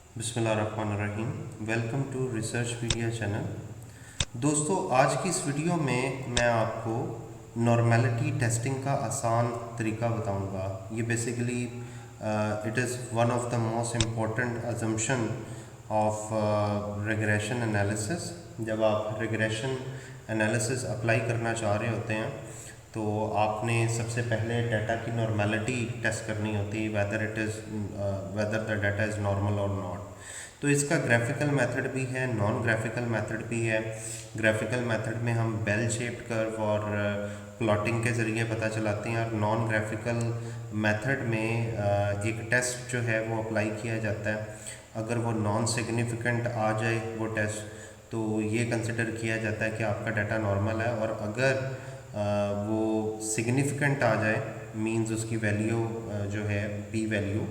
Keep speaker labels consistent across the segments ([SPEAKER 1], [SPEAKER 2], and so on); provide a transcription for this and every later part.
[SPEAKER 1] बिस्मिल्लाहिर्रहमानिर्रहीम। Welcome to Research Media channel. दोस्तों, आज की इस वीडियो में मैं आपको नॉर्मेलिटी टेस्टिंग का आसान तरीका बताऊंगा। ये basically it is one of the most important assumption of regression analysis. जब आप रिग्रेशन एनालिसिस अप्लाई करना चाह रहे होते हैं तो आपने सबसे पहले डाटा की नॉर्मेलिटी टेस्ट करनी होती है, whether the data is normal और नॉट। तो इसका ग्राफिकल मेथड भी है, नॉन ग्राफिकल मेथड भी है। ग्राफिकल मेथड में हम बेल शेप्ड कर्व और प्लॉटिंग के ज़रिए पता चलाते हैं, और नॉन ग्राफिकल मेथड में एक टेस्ट जो है वो अप्लाई किया जाता है। अगर वो नॉन सिग्निफिकेंट आ जाए वो टेस्ट, तो ये कंसिडर किया जाता है कि आपका डाटा नॉर्मल है। और अगर वो सिग्निफिकेंट आ जाए, मींस उसकी वैल्यू जो है पी वैल्यू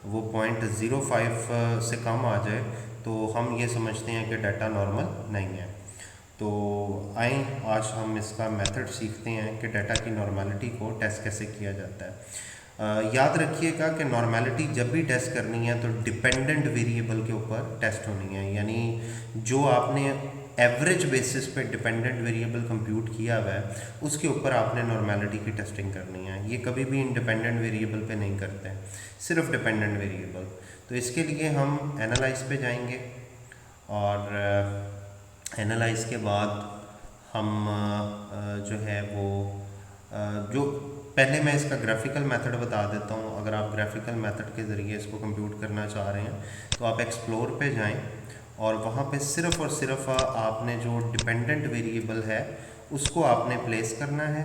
[SPEAKER 1] वो 0.05 से कम आ जाए, तो हम ये समझते हैं कि डाटा नॉर्मल नहीं है। तो आए आज हम इसका मेथड सीखते हैं कि डाटा की नॉर्मेलिटी को टेस्ट कैसे किया जाता है। याद रखिएगा कि नॉर्मेलिटी जब भी टेस्ट करनी है तो डिपेंडेंट वेरिएबल के ऊपर टेस्ट होनी है, यानी जो आपने एवरेज बेसिस पे डिपेंडेंट वेरिएबल कंप्यूट किया हुआ है उसके ऊपर आपने नॉर्मेलिटी की टेस्टिंग करनी है। ये कभी भी इंडिपेंडेंट वेरिएबल पे नहीं करते हैं, सिर्फ डिपेंडेंट वेरिएबल। तो इसके लिए हम एनालाइज पे जाएंगे, और एनालाइज के बाद हम जो है वो जो पहले मैं इसका ग्राफिकल मेथड बता देता हूँ। अगर आप ग्राफिकल मेथड के ज़रिए इसको कंप्यूट करना चाह रहे हैं तो आप एक्सप्लोर पे जाएं, और वहाँ पे सिर्फ़ और सिर्फ आपने जो डिपेंडेंट वेरिएबल है उसको आपने प्लेस करना है।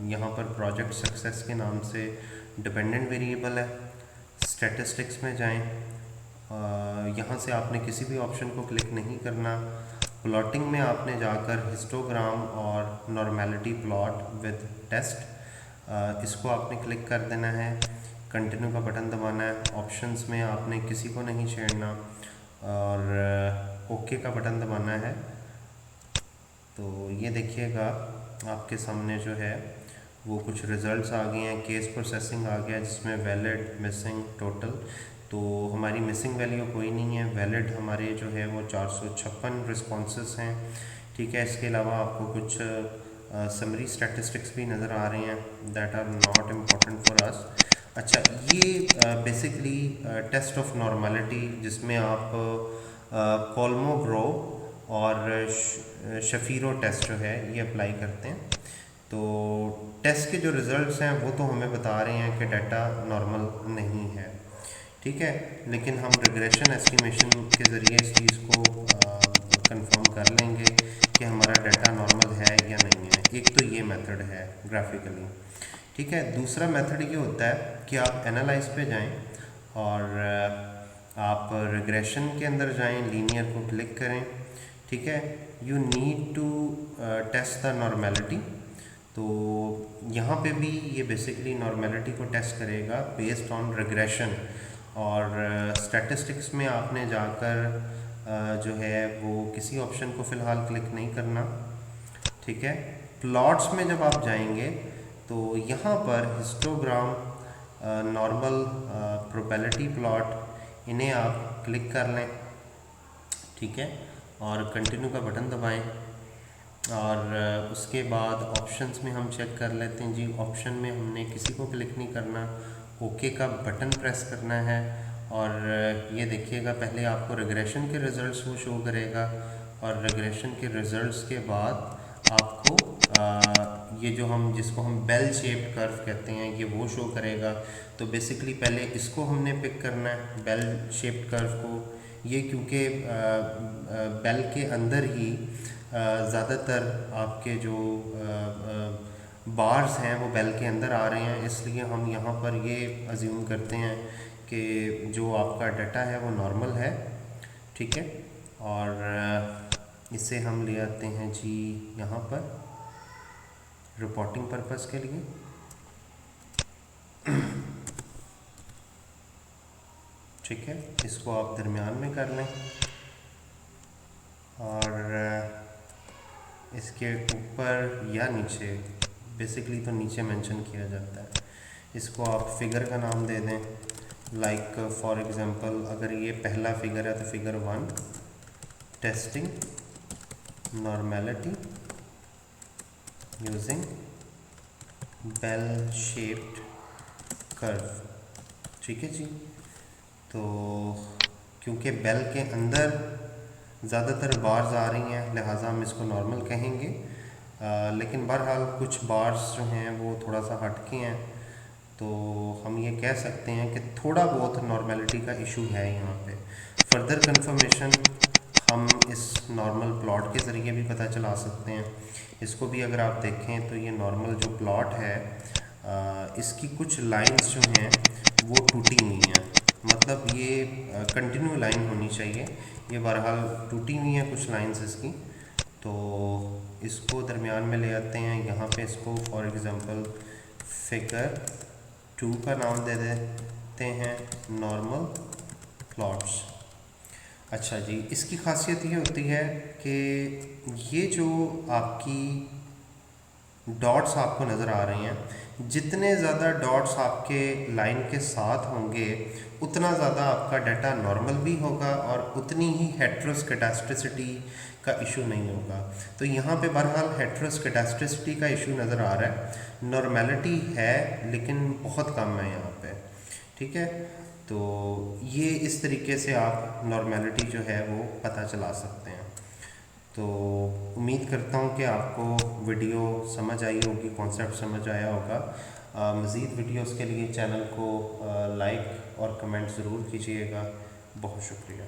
[SPEAKER 1] यहाँ पर प्रोजेक्ट सक्सेस के नाम से डिपेंडेंट वेरिएबल है। स्टैटिस्टिक्स में जाएं, यहाँ से आपने किसी भी ऑप्शन को क्लिक नहीं करना। प्लॉटिंग में आपने जाकर हिस्टोग्राम और नॉर्मेलिटी प्लॉट विद टेस्ट, इसको आपने क्लिक कर देना है। कंटिन्यू का बटन दबाना है। ऑप्शंस में आपने किसी को नहीं छेड़ना, और ओके का बटन दबाना है। तो ये देखिएगा आपके सामने जो है वो कुछ रिजल्ट्स आ गए हैं। केस प्रोसेसिंग आ गया जिसमें वैलिड, मिसिंग, टोटल। तो हमारी मिसिंग वैल्यू कोई नहीं है, वैलिड हमारे जो है वो 456 रिस्पॉन्सेस हैं। ठीक है, इसके अलावा आपको कुछ समरी स्टैटिस्टिक्स भी नज़र आ रहे हैं that are not important for us. अच्छा, ये बेसिकली टेस्ट ऑफ नॉर्मेलिटी जिसमें आप कोल्मो-ग्रो और शफीरो टेस्ट जो है ये अप्लाई करते हैं। तो टेस्ट के जो रिज़ल्ट्स हैं वो तो हमें बता रहे हैं कि डाटा नॉर्मल नहीं है, ठीक है, लेकिन हम रिग्रेशन एस्टिमेशन के ज़रिए इस चीज़ को कंफर्म कर लेंगे कि हमारा डाटा नॉर्मल है या नहीं है। एक तो ये मेथड है ग्राफिकली, ठीक है। दूसरा मेथड ये होता है कि आप एनालाइज पे जाएं और आप रिग्रेशन के अंदर जाएं, लीनियर को क्लिक करें, ठीक है। You need to test the normality. तो यहाँ पे भी ये बेसिकली नॉर्मेलिटी को टेस्ट करेगा बेस्ड ऑन रिग्रेशन। और स्टैटिस्टिक्स में आपने जाकर जो है वो किसी ऑप्शन को फ़िलहाल क्लिक नहीं करना, ठीक है। प्लॉट्स में जब आप जाएंगे तो यहाँ पर हिस्टोग्राम, नॉर्मल, प्रोबेबिलिटी प्लॉट, इन्हें आप क्लिक कर लें, ठीक है, और कंटिन्यू का बटन दबाएं। और उसके बाद ऑप्शंस में हम चेक कर लेते हैं जी। ऑप्शन में हमने किसी को क्लिक नहीं करना, ओके का बटन प्रेस करना है। और ये देखिएगा पहले आपको रिग्रेशन के रिज़ल्ट्स वो शो करेगा, और रिग्रेशन के रिज़ल्ट्स के बाद आपको ये जो हम जिसको हम बेल शेप्ड कर्व कहते हैं ये वो शो करेगा। तो बेसिकली पहले इसको हमने पिक करना है, बेल शेप्ड कर्व को। ये क्योंकि बेल के अंदर ही ज़्यादातर आपके जो बार्स हैं वो बेल के अंदर आ रहे हैं, इसलिए हम यहाँ पर ये अज्यूम करते हैं कि जो आपका डाटा है वो नॉर्मल है, ठीक है। और इसे हम ले आते हैं जी यहाँ पर रिपोर्टिंग पर्पस के लिए। ठीक है, इसको आप दरमियान में कर लें, और इसके ऊपर या नीचे, बेसिकली तो नीचे मेंशन किया जाता है, इसको आप फिगर का नाम दे दें, लाइक फॉर एग्जांपल अगर ये पहला फिगर है तो figure 1 testing normality using bell shaped curve. ठीक है जी। तो क्योंकि बेल के अंदर ज़्यादातर बार्स आ रही हैं लिहाजा हम इसको नॉर्मल कहेंगे, लेकिन बहरहाल कुछ बार्स जो हैं वो थोड़ा सा हटके हैं, तो हम ये कह सकते हैं कि थोड़ा बहुत नॉर्मेलिटी का इशू है यहाँ पे। फर्दर कंफर्मेशन हम इस नॉर्मल प्लॉट के ज़रिए भी पता चला सकते हैं। इसको भी अगर आप देखें तो ये नॉर्मल जो प्लॉट है इसकी कुछ लाइंस जो हैं वो टूटी हुई हैं, मतलब ये कंटिन्यू लाइन होनी चाहिए, ये बहरहाल टूटी हुई हैं कुछ लाइंस इसकी। तो इसको दरमियान में ले आते हैं, यहाँ पे इसको फॉर एग्ज़ाम्पल फिगर 2 का नाम दे देते हैं नॉर्मल प्लॉट्स। अच्छा जी, इसकी खासियत ये होती है कि ये जो आपकी डॉट्स आपको नज़र आ रही हैं, जितने ज़्यादा डॉट्स आपके लाइन के साथ होंगे उतना ज़्यादा आपका डाटा नॉर्मल भी होगा और उतनी ही हेट्रोस्केडास्टिसिटी का इशू नहीं होगा। तो यहाँ पे बहरहाल हेट्रोस्केडास्टिसिटी का इशू नज़र आ रहा है, नॉर्मेलिटी है लेकिन बहुत कम है यहाँ पे। ठीक है, तो ये इस तरीके से आप नॉर्मेलिटी जो है वो पता चला सकते हैं। तो उम्मीद करता हूँ कि आपको वीडियो समझ आई होगी, कॉन्सेप्ट समझ आया होगा। मज़ीद वीडियोस के लिए चैनल को लाइक और कमेंट ज़रूर कीजिएगा। बहुत शुक्रिया।